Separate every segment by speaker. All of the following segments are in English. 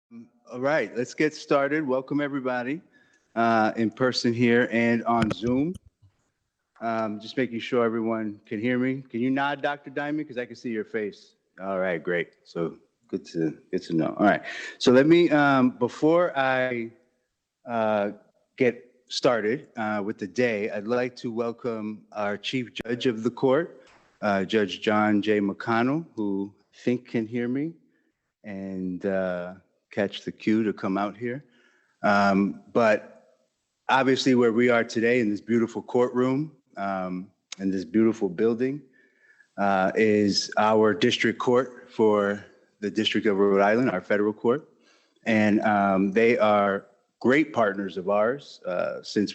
Speaker 1: All right, let's get started. Welcome everybody in person here and on Zoom. Just making sure everyone can hear me. Can you nod, Dr. Diamond? Because I can see your face. All right, great. So good to know. All right. So let me before I get started with the day, I'd like to welcome our Chief Judge of the Court, Judge John J. McConnell, who I think can hear me and catch the cue to come out here. But obviously where we are today in this beautiful courtroom, in this beautiful building, is our district court for the District of Rhode Island, our federal court. And they are great partners of ours since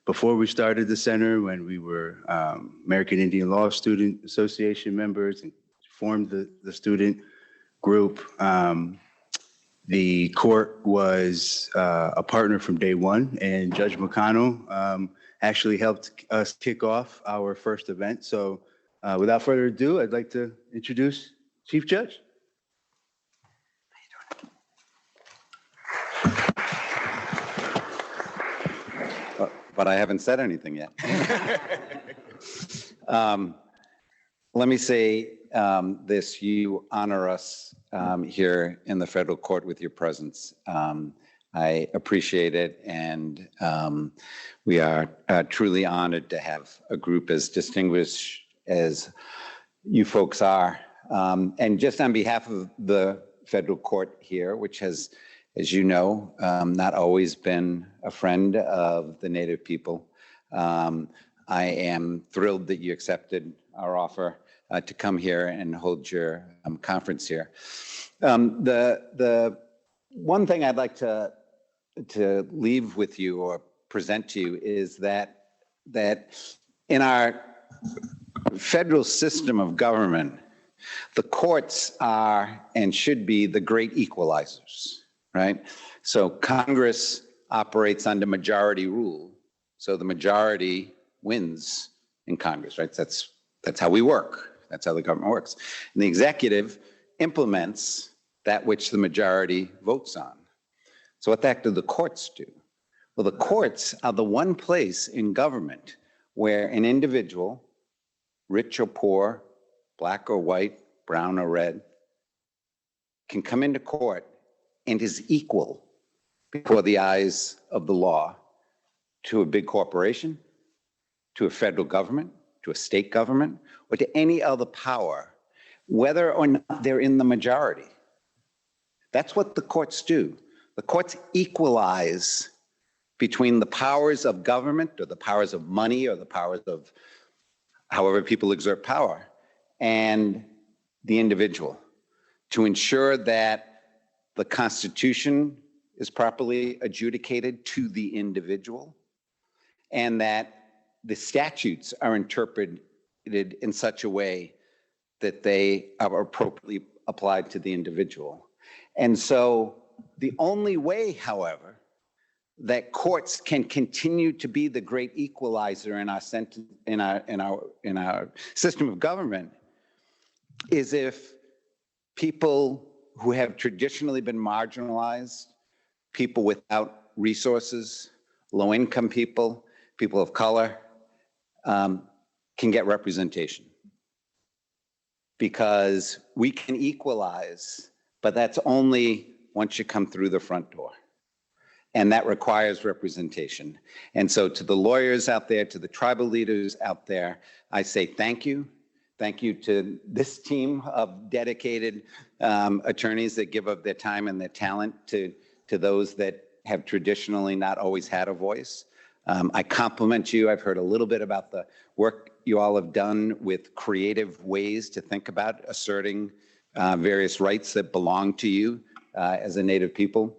Speaker 1: before we started the center, when we were American Indian Law Student Association members and formed the student group. The court was a partner from day one, and Judge McConnell actually helped us kick off our first event. So without further ado, I'd like to introduce Chief Judge.
Speaker 2: But I haven't said anything yet. Let me say this: you honor us here in the federal court with your presence. I appreciate it, and we are truly honored to have a group as distinguished as you folks are. And just on behalf of the federal court here, which has, as you know, not always been a friend of the Native people, I am thrilled that you accepted our offer to come here and hold your conference here. The one thing I'd like to leave with you or present to you is that in our federal system of government, the courts are and should be the great equalizers, right? So Congress operates under majority rule. So the majority wins in Congress, right? That's how we work. That's how the government works. And the executive implements that which the majority votes on. So what the heck do the courts do? Well, the courts are the one place in government where an individual, rich or poor, black or white, brown or red, can come into court and is equal before the eyes of the law to a big corporation, to a federal government, to a state government, or to any other power, whether or not they're in the majority. That's what the courts do. The courts equalize between the powers of government, or the powers of money, or the powers of however people exert power, and the individual, to ensure that the Constitution is properly adjudicated to the individual, and that the statutes are interpreted in such a way that they are appropriately applied to the individual. And so the only way, however, that courts can continue to be the great equalizer in our system of government is if people who have traditionally been marginalized, people without resources, low-income people, people of color, can get representation. Because we can equalize, but that's only once you come through the front door. And that requires representation. And so to the lawyers out there, to the tribal leaders out there, I say thank you. Thank you to this team of dedicated attorneys that give up their time and their talent to those that have traditionally not always had a voice. I compliment you. I've heard a little bit about the work you all have done with creative ways to think about asserting various rights that belong to you as a Native people.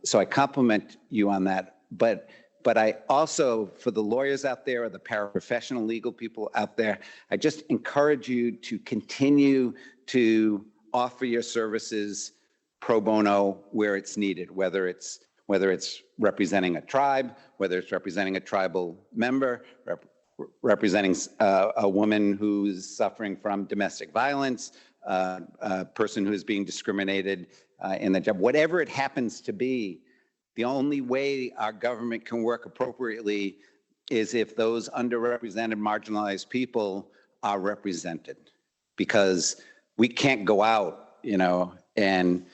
Speaker 2: So I compliment you on that. But I also, for the lawyers out there or the paraprofessional legal people out there, I just encourage you to continue to offer your services pro bono where it's needed, whether it's representing a tribe, whether it's representing a tribal member, representing a woman who's suffering from domestic violence, a person who's being discriminated in the job. Whatever it happens to be, the only way our government can work appropriately is if those underrepresented, marginalized people are represented, because we can't go out, and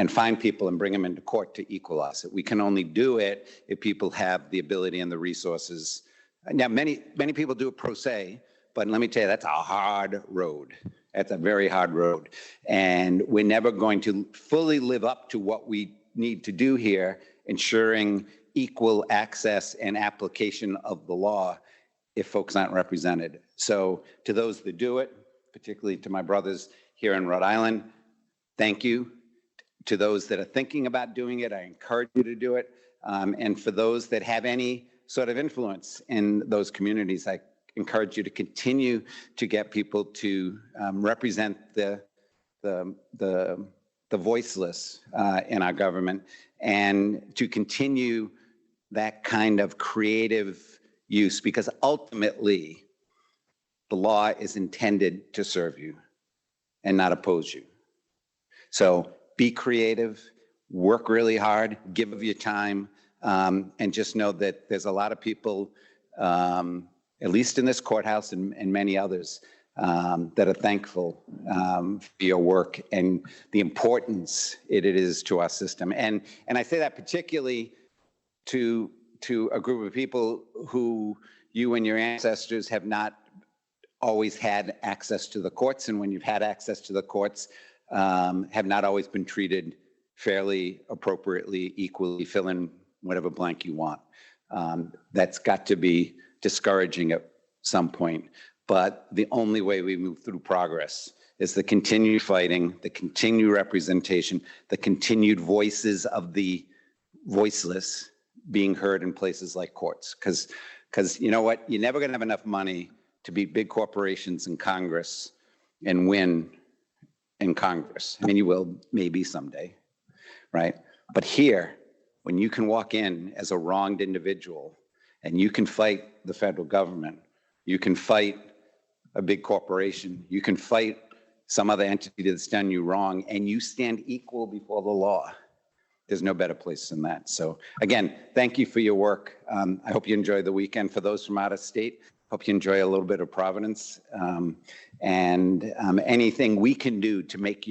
Speaker 2: find people and bring them into court to equalize it. We can only do it if people have the ability and the resources. Now, many people do it pro se, but let me tell you, that's a hard road. That's a very hard road. And we're never going to fully live up to what we need to do here, ensuring equal access and application of the law, if folks aren't represented. So to those that do it, particularly to my brothers here in Rhode Island, thank you. To those that are thinking about doing it, I encourage you to do it. And for those that have any sort of influence in those communities, I encourage you to continue to get people to represent the voiceless in our government, and to continue that kind of creative use, because ultimately the law is intended to serve you and not oppose you. So be creative, work really hard, give of your time, and just know that there's a lot of people, at least in this courthouse and many others, that are thankful for your work and the importance it is to our system. And I say that particularly to a group of people who you and your ancestors have not always had access to the courts, and when you've had access to the courts, have not always been treated fairly, appropriately, equally. Fill in whatever blank you want. That's got to be discouraging at some point. But the only way we move through progress is the continued fighting, the continued representation, the continued voices of the voiceless being heard in places like courts. Because you know what? You're never going to have enough money to beat big corporations in Congress and win in Congress. I mean, you will maybe someday, right? But here, when you can walk in as a wronged individual and you can fight the federal government, you can fight a big corporation, you can fight some other entity that's done you wrong, and you stand equal before the law. There's no better place than that. So again, thank you for your work. I hope you enjoy the weekend. For those from out of state, hope you enjoy a little bit of Providence. And anything we can do to make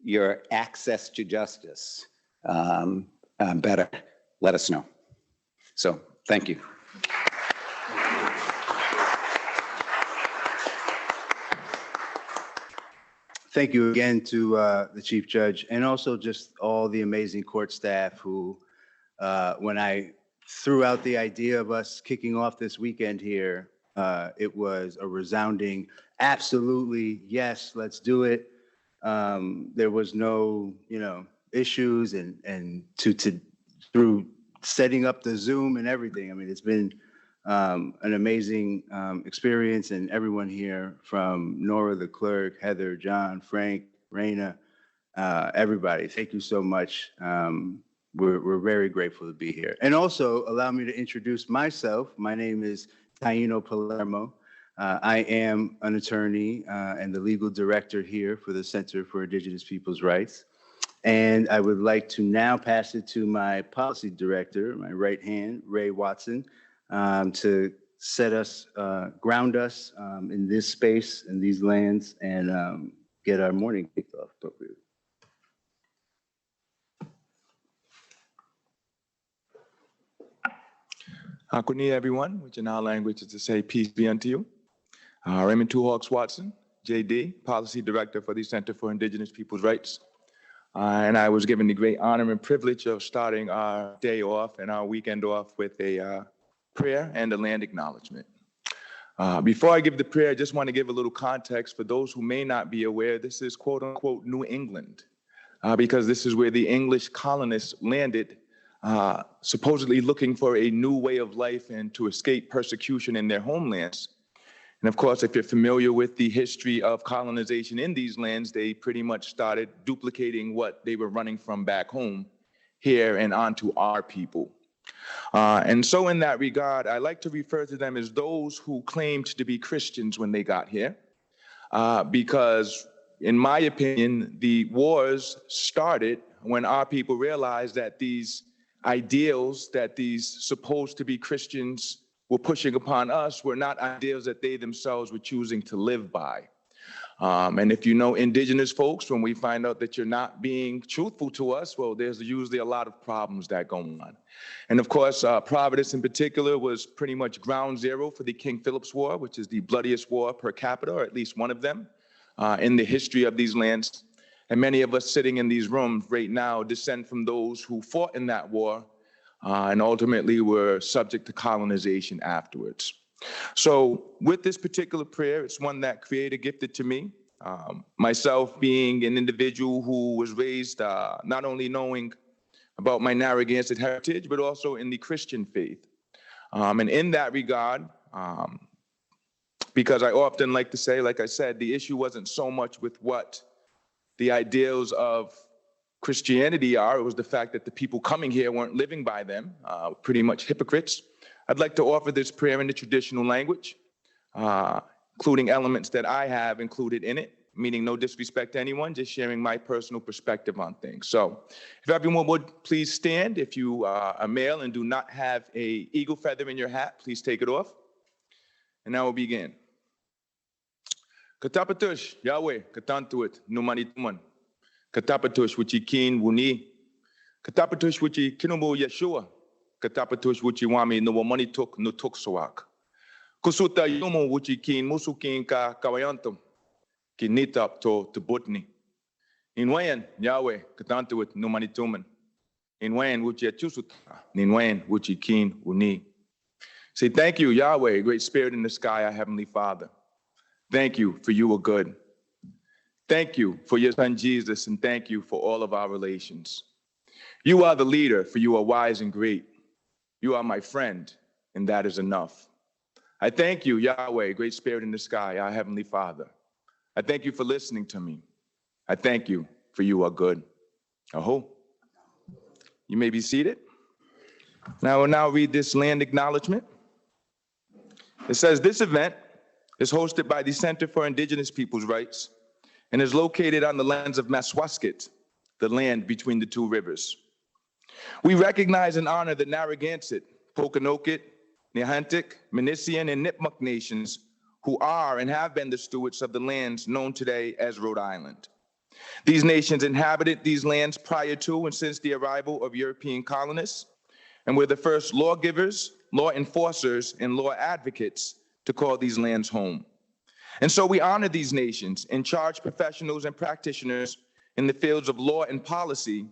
Speaker 2: your access to justice better, let us know. So thank you.
Speaker 1: Thank you again to the Chief Judge, and also just all the amazing court staff who, when I threw out the idea of us kicking off this weekend here, it was a resounding, absolutely, yes, let's do it. There was no, issues and through setting up the Zoom and everything. I mean, it's been an amazing experience, and everyone here from Nora, the clerk, Heather, John, Frank, Raina, everybody, thank you so much. We're very grateful to be here. And also allow me to introduce myself. My name is Taino Palermo. I am an attorney and the legal director here for the Center for Indigenous Peoples' Rights. And I would like to now pass it to my policy director, my right hand, Ray Watson, to set us, ground us in this space, in these lands, and get our morning kicked off appropriately.
Speaker 3: Akuni, everyone, which in our language is to say peace be unto you. Raymond Two Hawks Watson, JD, Policy Director for the Center for Indigenous Peoples' Rights. And I was given the great honor and privilege of starting our day off and our weekend off with a prayer and a land acknowledgement. Before I give the prayer, I just want to give a little context for those who may not be aware. This is quote unquote New England, because this is where the English colonists landed, supposedly looking for a new way of life and to escape persecution in their homelands. And of course, if you're familiar with the history of colonization in these lands, they pretty much started duplicating what they were running from back home here and onto our people. And so in that regard, I like to refer to them as those who claimed to be Christians when they got here, because in my opinion, the wars started when our people realized that these ideals that these supposed to be Christians were pushing upon us were not ideals that they themselves were choosing to live by. And if you know indigenous folks, when we find out that you're not being truthful to us, well, there's usually a lot of problems that go on. And of course, Providence in particular was pretty much ground zero for the King Philip's War, which is the bloodiest war per capita, or at least one of them, in the history of these lands. And many of us sitting in these rooms right now descend from those who fought in that war and ultimately were subject to colonization afterwards. So with this particular prayer, it's one that Creator gifted to me. Myself being an individual who was raised not only knowing about my Narragansett heritage, but also in the Christian faith. And in that regard, because I often like to say, like I said, the issue wasn't so much with what the ideals of Christianity are, it was the fact that the people coming here weren't living by them, pretty much hypocrites. I'd like to offer this prayer in the traditional language, including elements that I have included in it, meaning no disrespect to anyone, just sharing my personal perspective on things. So if everyone would please stand. If you are a male and do not have an eagle feather in your hat, please take it off. And now we'll begin. Katapatush, Yahweh, katantuit, numanituman. Katapatush, wichikin wuni. Katapatush, wichi kinumu Yeshua. Katapatush, wichiwami, no money took, no took soak. Kusuta yumu, wichikin, musukin ka kawayantum. Kinitap to butni. Inwayan, Yahweh, katantuit, numanituman. Inwayan, wichi atusuta. Ninwayan, wichikin wuni. Say, thank you, Yahweh, great spirit in the sky, our heavenly Father. Thank you for you are good. Thank you for your son Jesus, and thank you for all of our relations. You are the leader, for you are wise and great. You are my friend, and that is enough. I thank you, Yahweh, great spirit in the sky, our heavenly Father. I thank you for listening to me. I thank you for you are good. Aho. You may be seated. Now I will now read this land acknowledgement. It says, this event is hosted by the Center for Indigenous Peoples' Rights and is located on the lands of Massachusetts, the land between the two rivers. We recognize and honor the Narragansett, Pokanoket, Nehantic, Minisian, and Nipmuc nations who are and have been the stewards of the lands known today as Rhode Island. These nations inhabited these lands prior to and since the arrival of European colonists, and were the first lawgivers, law enforcers, and law advocates to call these lands home. And so we honor these nations and charge professionals and practitioners in the fields of law and policy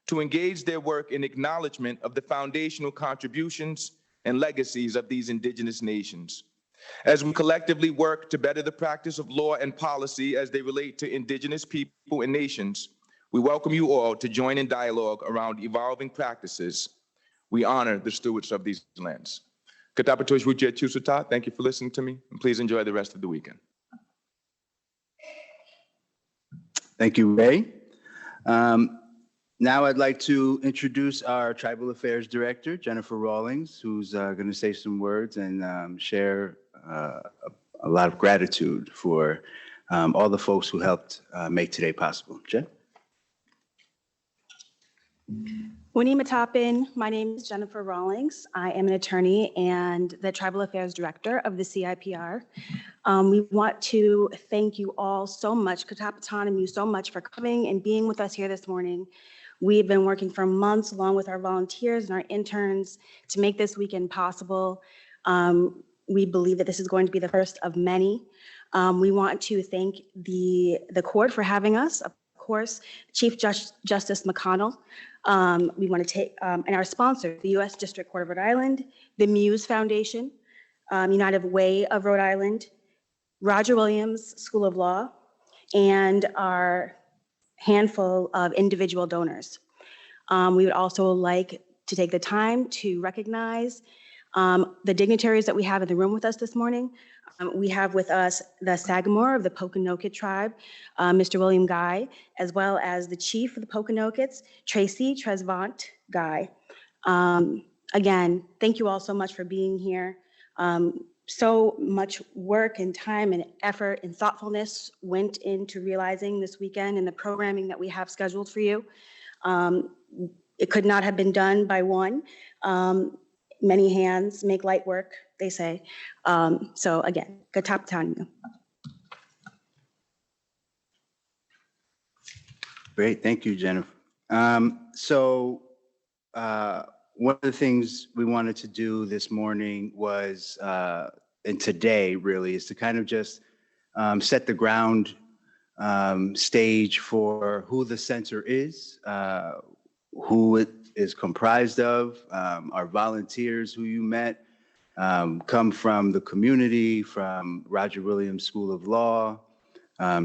Speaker 3: to engage their work in acknowledgement of the foundational contributions and legacies of these indigenous nations. As we collectively work to better the practice of law and policy as they relate to indigenous people and nations, we welcome you all to join in dialogue around evolving practices. We honor the stewards of these lands. Katapatosh Wuche Chusuta, thank you for listening to me, and please enjoy the rest of the weekend.
Speaker 1: Thank you, Ray. Now I'd like to introduce our Tribal Affairs Director, Jennifer Rawlings, who's going to say some words and share a lot of gratitude for all the folks who helped make today possible. Jen?
Speaker 4: Winnie Matapin, my name is Jennifer Rawlings. I am an attorney and the Tribal Affairs Director of the CIPR. We want to thank you all so much, Katapatan and you so much for coming and being with us here this morning. We've been working for months along with our volunteers and our interns to make this weekend possible. We believe that this is going to be the first of many. We want to thank the court for having us, of course, Chief Justice McConnell. We want to take, and our sponsor, the U.S. District Court of Rhode Island, the Muse Foundation, United Way of Rhode Island, Roger Williams School of Law, and our handful of individual donors. We would also like to take the time to recognize the dignitaries that we have in the room with us this morning. We have with us the Sagamore of the Pokanoket tribe, Mr. William Guy, as well as the chief of the Pokanokets, Tracy Tresvant Guy. Again, thank you all so much for being here. so much work and time and effort and thoughtfulness went into realizing this weekend and the programming that we have scheduled for you. It could not have been done by one. Many hands make light work, they say. So again, good top down you.
Speaker 1: Great, thank you, Jennifer. One of the things we wanted to do this morning was, and today really, is to kind of just set the ground stage for who the center is, who it is comprised of. Our volunteers who you met come from the community, from Roger Williams School of Law.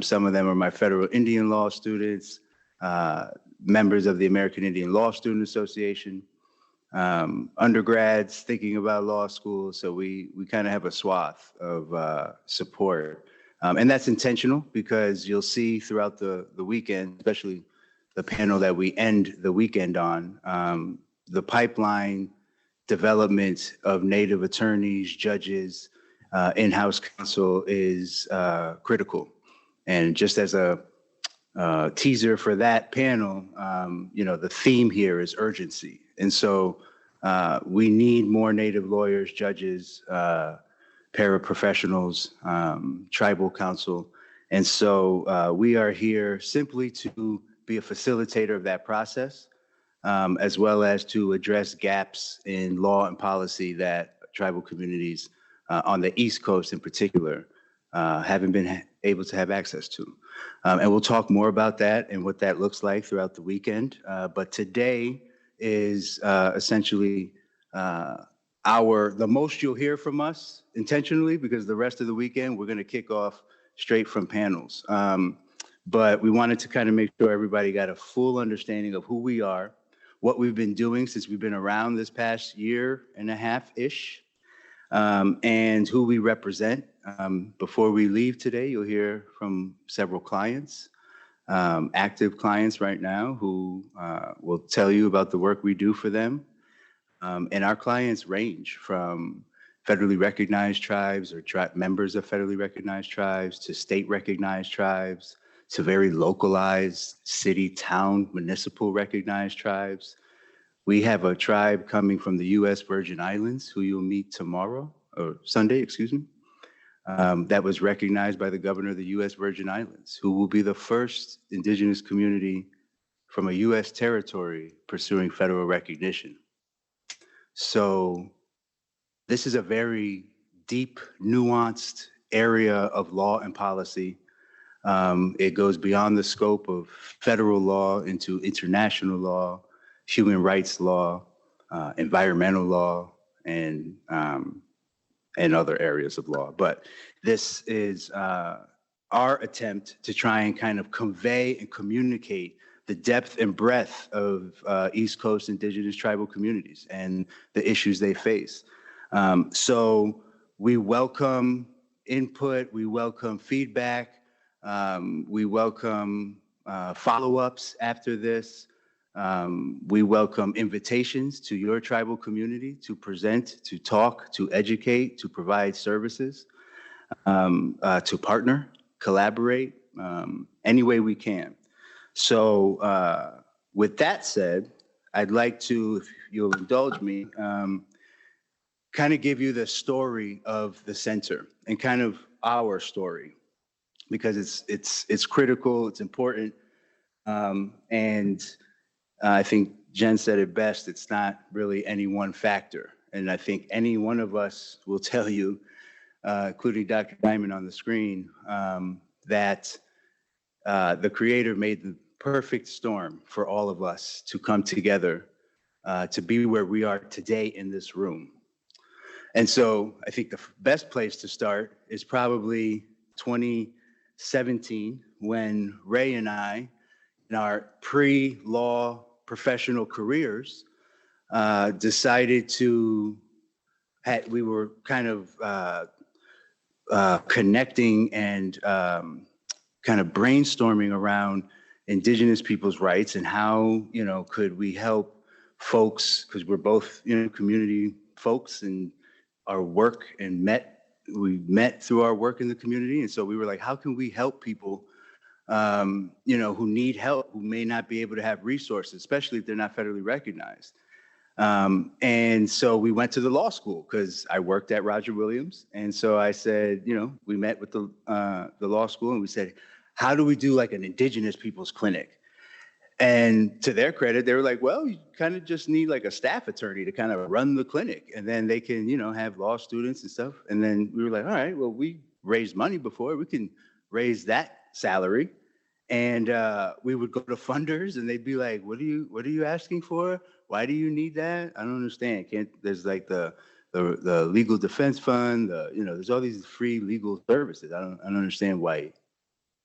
Speaker 1: Some of them are my federal Indian law students, members of the American Indian Law Student Association, undergrads thinking about law school. So we kind of have a swath of support. And that's intentional because you'll see throughout the weekend, especially the panel that we end the weekend on, the pipeline development of Native attorneys, judges, in-house counsel is critical. And just as a teaser for that panel, the theme here is urgency. And so we need more Native lawyers, judges, paraprofessionals, tribal counsel. And so we are here simply to be a facilitator of that process, as well as to address gaps in law and policy that tribal communities on the East Coast in particular haven't been able to have access to. And we'll talk more about that and what that looks like throughout the weekend. But today is essentially the most you'll hear from us intentionally, because the rest of the weekend we're going to kick off straight from panels. But we wanted to kind of make sure everybody got a full understanding of who we are, what we've been doing since we've been around this past year and a half-ish, and who we represent. Before we leave today, you'll hear from several clients, active clients right now, who will tell you about the work we do for them. And our clients range from federally recognized tribes or members of federally recognized tribes to state recognized tribes to very localized city, town, municipal recognized tribes. We have a tribe coming from the U.S. Virgin Islands who you'll meet tomorrow, or Sunday, excuse me, that was recognized by the governor of the U.S. Virgin Islands, who will be the first indigenous community from a U.S. territory pursuing federal recognition. So this is a very deep, nuanced area of law and policy. It goes beyond the scope of federal law into international law, human rights law, environmental law, and other areas of law. But this is our attempt to try and kind of convey and communicate the depth and breadth of East Coast indigenous tribal communities and the issues they face. So we welcome input, we welcome feedback, we welcome follow-ups after this. We welcome invitations to your tribal community to present, to talk, to educate, to provide services, to partner, collaborate, any way we can. So with that said, I'd like to, if you'll indulge me, kind of give you the story of the center and kind of our story, because it's critical, it's important, and I think Jen said it best, it's not really any one factor. And I think any one of us will tell you, including Dr. Diamond on the screen, that the Creator made the perfect storm for all of us to come together to be where we are today in this room. And so I think the best place to start is probably 2017, when Ray and I, in our pre-law professional careers, decided to, we were kind of connecting and kind of brainstorming around indigenous people's rights and how, could we help folks, because we're both, community folks, and our work and met we met through our work in the community. And so we were like, how can we help people, who need help, who may not be able to have resources, especially if they're not federally recognized. And so we went to the law school because I worked at Roger Williams. And so I said, we met with the law school and we said, how do we do like an indigenous people's clinic? And to their credit, they were like, well, you kind of just need like a staff attorney to kind of run the clinic. And then they can, have law students and stuff. And then we were like, all right, well, we raised money before. We can raise that salary. And we would go to funders and they'd be like, what are you asking for? Why do you need that? I don't understand. There's like the legal defense fund, there's all these free legal services. I don't understand why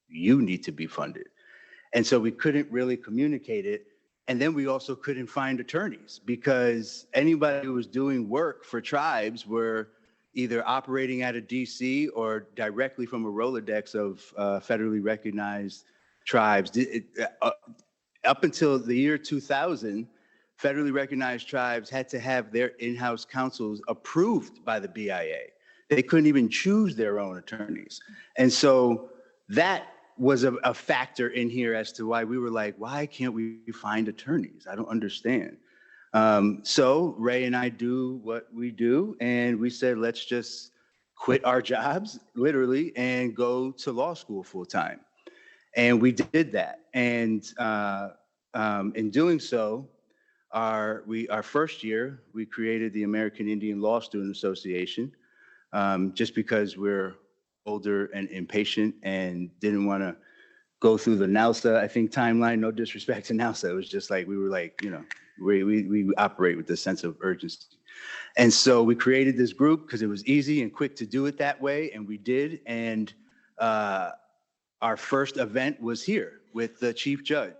Speaker 1: you need to be funded. And so we couldn't really communicate it. And then we also couldn't find attorneys because anybody who was doing work for tribes were either operating out of DC or directly from a Rolodex of federally recognized tribes. Up until the year 2000, federally recognized tribes had to have their in-house counsels approved by the BIA. They couldn't even choose their own attorneys. And so that was a factor in here as to why we were like, why can't we find attorneys? I don't understand. So Ray and I do what we do, and we said, let's just quit our jobs, literally, and go to law school full time. And we did that. And in doing so, our first year, we created the American Indian Law Student Association, just because we're older and impatient and didn't want to go through the NALSA, I think, timeline. No disrespect to NALSA. It was just like, we were like, we operate with this sense of urgency. And so we created this group because it was easy and quick to do it that way. And we did. And our first event was here with the chief judge.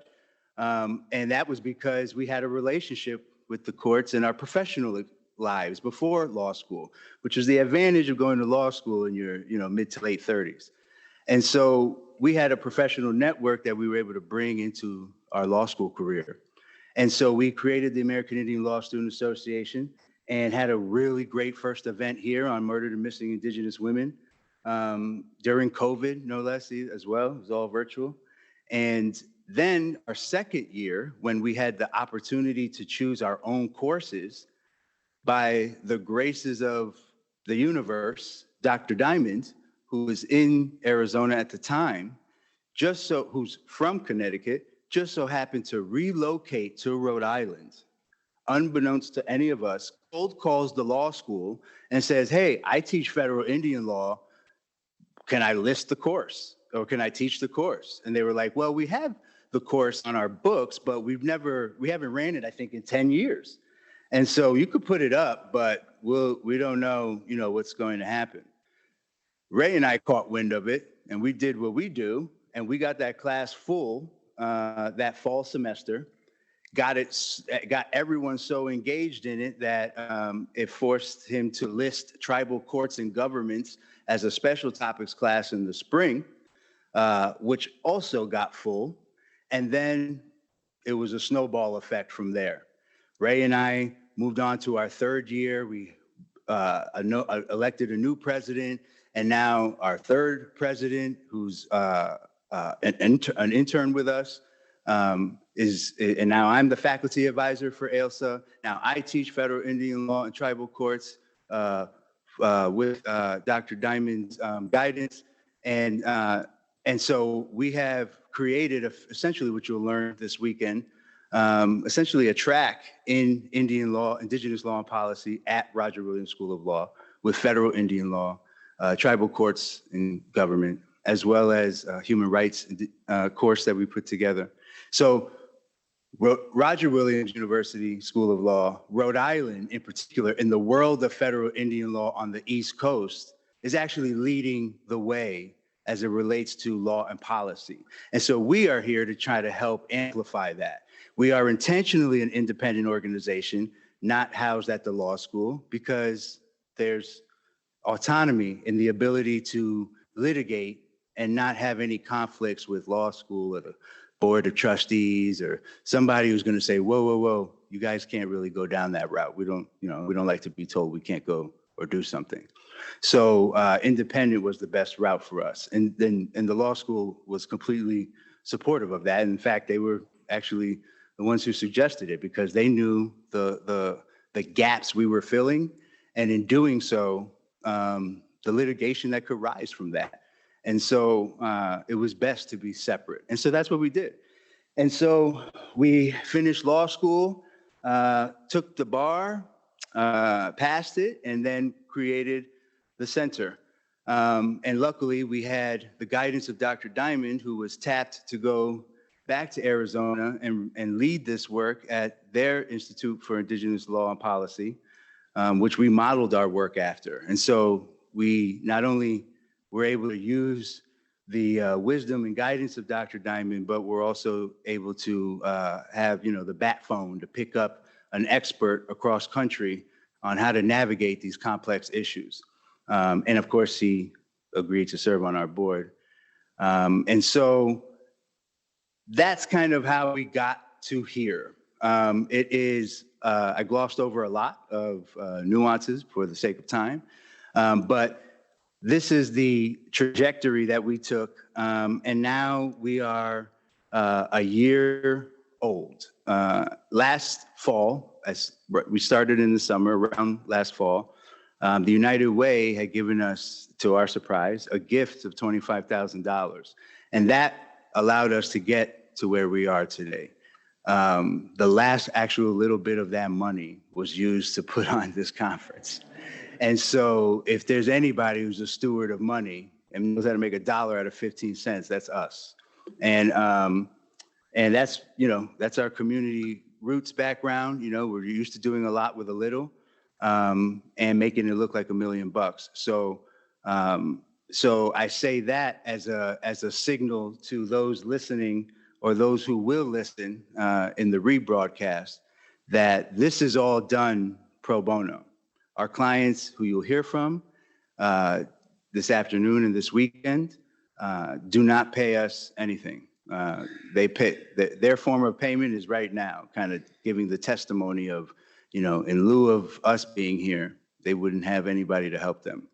Speaker 1: And that was because we had a relationship with the courts in our professional lives before law school, which is the advantage of going to law school in your mid to late 30s. And so we had a professional network that we were able to bring into our law school career. And so we created the American Indian Law Student Association and had a really great first event here on murdered and missing Indigenous women during COVID, no less, as well. It was all virtual. And then our second year, when we had the opportunity to choose our own courses, by the graces of the universe, Dr. Diamond, who was in Arizona at the time, who's from Connecticut, just so happened to relocate to Rhode Island, unbeknownst to any of us, cold calls the law school and says, hey, I teach federal Indian law. Can I list the course or can I teach the course? And they were like, well, we have the course on our books, but we haven't ran it, I think, in 10 years. And so you could put it up, but we don't know, what's going to happen. Ray and I caught wind of it, and we did what we do, and we got that class full that fall semester. Got everyone so engaged in it that it forced him to list tribal courts and governments as a special topics class in the spring, which also got full. And then it was a snowball effect from there. Ray and I moved on to our third year. We elected a new president, and now our third president, who's an intern with us, and now I'm the faculty advisor for AILSA. Now I teach federal Indian law and tribal courts with Dr. Diamond's guidance, and so we have created essentially what you'll learn this weekend. Essentially a track in Indian law, indigenous law and policy at Roger Williams School of Law with federal Indian law, tribal courts and government, as well as human rights course that we put together. So Roger Williams University School of Law, Rhode Island in particular, in the world of federal Indian law on the East Coast, is actually leading the way as it relates to law and policy. And so we are here to try to help amplify that. We are intentionally an independent organization, not housed at the law school, because there's autonomy in the ability to litigate and not have any conflicts with law school or the board of trustees or somebody who's going to say, whoa, whoa, whoa, you guys can't really go down that route. We don't like to be told we can't go or do something. So independent was the best route for us. And the law school was completely supportive of that. In fact, they were actually the ones who suggested it because they knew the gaps we were filling. And in doing so, the litigation that could rise from that. And so it was best to be separate. And so that's what we did. And so we finished law school, took the bar, passed it, and then created the center. And luckily, we had the guidance of Dr. Diamond, who was tapped to go back to Arizona and lead this work at their Institute for Indigenous Law and Policy, which we modeled our work after. And so we not only were able to use the wisdom and guidance of Dr. Diamond, but we're also able to have, the bat phone to pick up an expert across country on how to navigate these complex issues. And of course, he agreed to serve on our board. And so that's kind of how we got to here. It is, I glossed over a lot of nuances for the sake of time, but this is the trajectory that we took, and now we are a year old. Last fall, as we started in the summer, around last fall, the United Way had given us, to our surprise, a gift of $25,000, and that allowed us to get to where we are today. The last actual little bit of that money was used to put on this conference. And so if there's anybody who's a steward of money and knows how to make $1 out of 15 cents, that's us. And that's, that's our community roots background. We're used to doing a lot with a little, and making it look like $1 million. So I say that as a signal to those listening or those who will listen in the rebroadcast that this is all done pro bono. Our clients, who you'll hear from this afternoon and this weekend, do not pay us anything. They pay their form of payment is right now, kind of giving the testimony of, in lieu of us being here, they wouldn't have anybody to help them,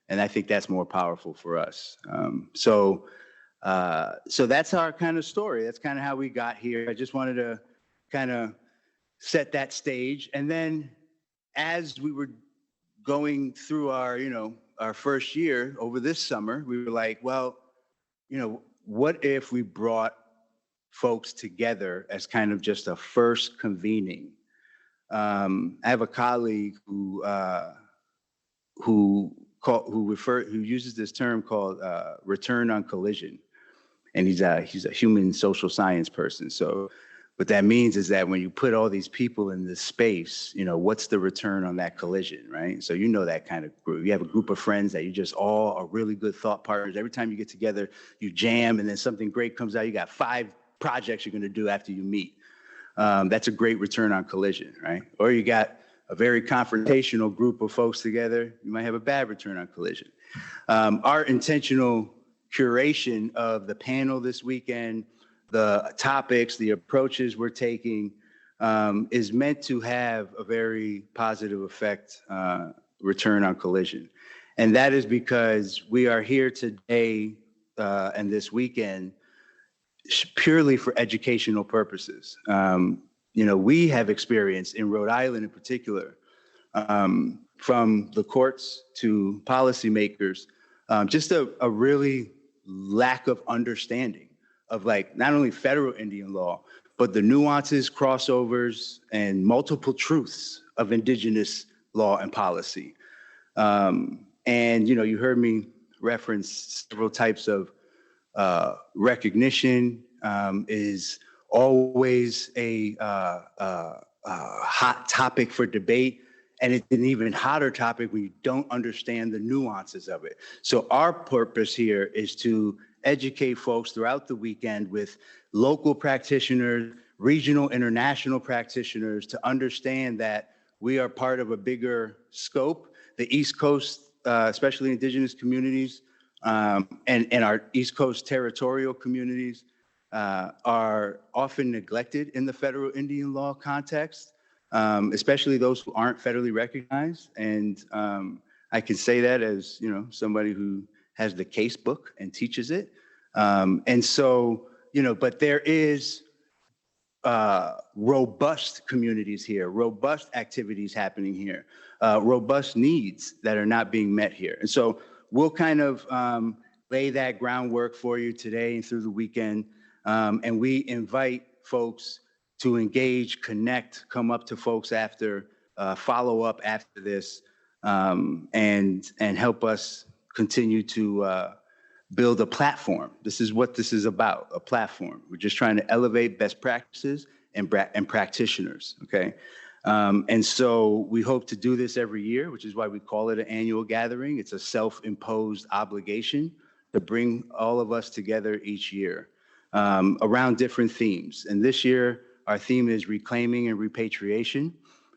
Speaker 1: and I think that's more powerful for us. So that's our kind of story. That's kind of how we got here. I just wanted to kind of set that stage, and then, as we were going through our first year over this summer, we were like, well, what if we brought folks together as kind of just a first convening? I have a colleague who uses this term called return on collision, and he's a human social science person. So what that means is that when you put all these people in this space, what's the return on that collision, right? So that kind of group. You have a group of friends that you just all are really good thought partners. Every time you get together, you jam, and then something great comes out. You got 5 projects you're going to do after you meet. That's a great return on collision, right? Or you got a very confrontational group of folks together. You might have a bad return on collision. Our intentional curation of the panel this weekend, the topics, the approaches we're taking, is meant to have a very positive effect, return on collision. And that is because we are here today and this weekend purely for educational purposes. We have experienced in Rhode Island in particular, from the courts to policymakers, just a really lack of understanding of not only federal Indian law, but the nuances, crossovers, and multiple truths of indigenous law and policy. And you heard me reference several types of recognition is always a hot topic for debate. And it's an even hotter topic when you don't understand the nuances of it. So our purpose here is to educate folks throughout the weekend with local practitioners, regional, international practitioners, to understand that we are part of a bigger scope. The East Coast, especially indigenous communities, and our East Coast territorial communities are often neglected in the federal Indian law context, especially those who aren't federally recognized. And I can say that as, somebody who has the case book and teaches it. And so, but there is robust communities here, robust activities happening here, robust needs that are not being met here. And so we'll kind of lay that groundwork for you today and through the weekend. And we invite folks to engage, connect, come up to folks after, follow up after this, and help us continue to build a platform. This is what this is about, a platform. We're just trying to elevate best practices and practitioners, okay? And so we hope to do this every year, which is why we call it an annual gathering. It's a self-imposed obligation to bring all of us together each year around different themes. And this year, our theme is reclaiming and repatriation.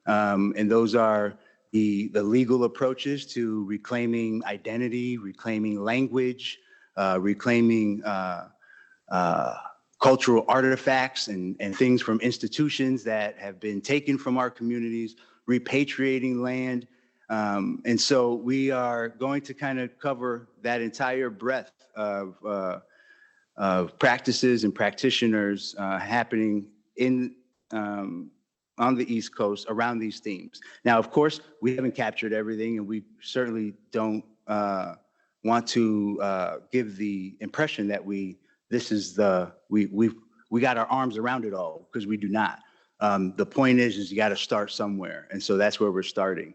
Speaker 1: And those are the legal approaches to reclaiming identity, reclaiming language, reclaiming cultural artifacts and things from institutions that have been taken from our communities, repatriating land. And so we are going to kind of cover that entire breadth of practices and practitioners happening in on the East Coast around these themes. Now, of course, we haven't captured everything, and we certainly don't want to give the impression that we got our arms around it all, because we do not. The point is you got to start somewhere, and so that's where we're starting.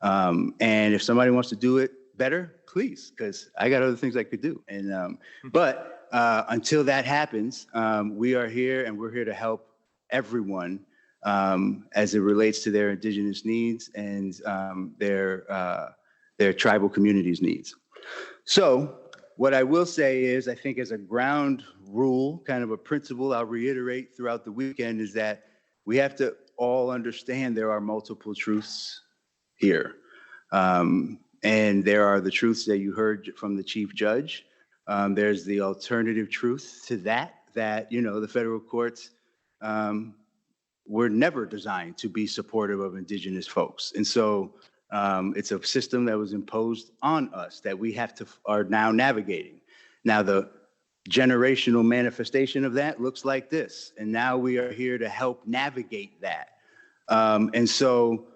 Speaker 1: And if somebody wants to do it better, please, because I got other things I could do. And but until that happens, we are here, and we're here to help everyone as it relates to their indigenous needs and their tribal communities' needs. So what I will say is, I think as a ground rule, kind of a principle I'll reiterate throughout the weekend, is that we have to all understand there are multiple truths here. And there are the truths that you heard from the chief judge. There's the alternative truth to that, the federal courts were never designed to be supportive of indigenous folks. And so it's a system that was imposed on us that we are now navigating. Now, the generational manifestation of that looks like this. And now we are here to help navigate that. And so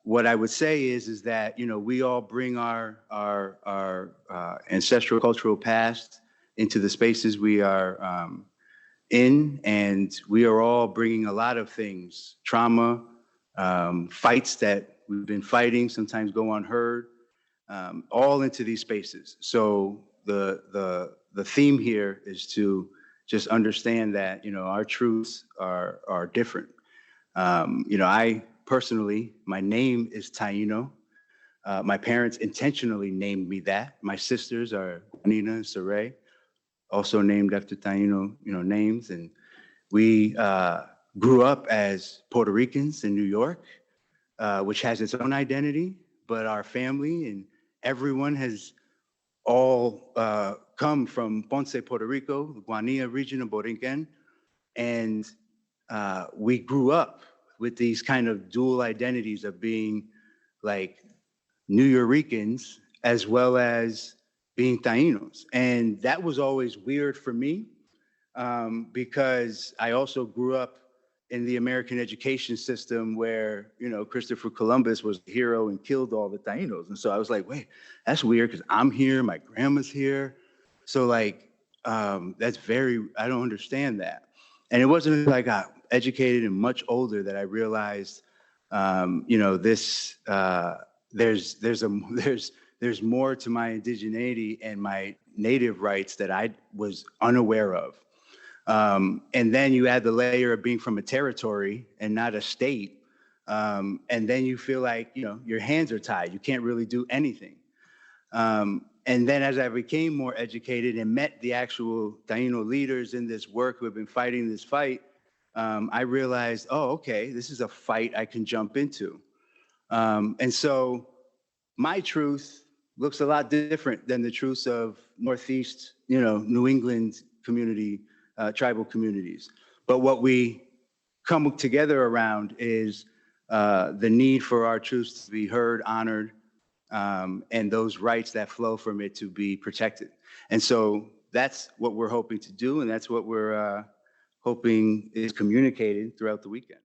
Speaker 1: what I would say is that, we all bring our ancestral cultural past into the spaces we are in, and we are all bringing a lot of things, trauma, fights that we've been fighting, sometimes go unheard, all into these spaces. So the theme here is to just understand that, our truths are different. I personally, my name is Taino. My parents intentionally named me that. My sisters are Nina and Saray, also named after Taino, names. And we grew up as Puerto Ricans in New York, which has its own identity, but our family and everyone has all come from Ponce, Puerto Rico, the Guanilla region of Borinquen. And we grew up with these kind of dual identities of being like New Yorkers as well as being Tainos. And that was always weird for me because I also grew up in the American education system where, Christopher Columbus was the hero and killed all the Tainos. And so I was like, wait, that's weird because I'm here, my grandma's here. So that's I don't understand that. And it wasn't until I got educated and much older that I realized, there's more to my indigeneity and my native rights that I was unaware of. And then you add the layer of being from a territory and not a state. And then you feel like, your hands are tied. You can't really do anything. And then as I became more educated and met the actual Taino leaders in this work who have been fighting this fight, I realized, okay, this is a fight I can jump into. And so my truth looks a lot different than the truths of Northeast, New England community, tribal communities. But what we come together around is the need for our truths to be heard, honored, and those rights that flow from it to be protected. And so that's what we're hoping to do, and that's what we're hoping is communicated throughout the weekend.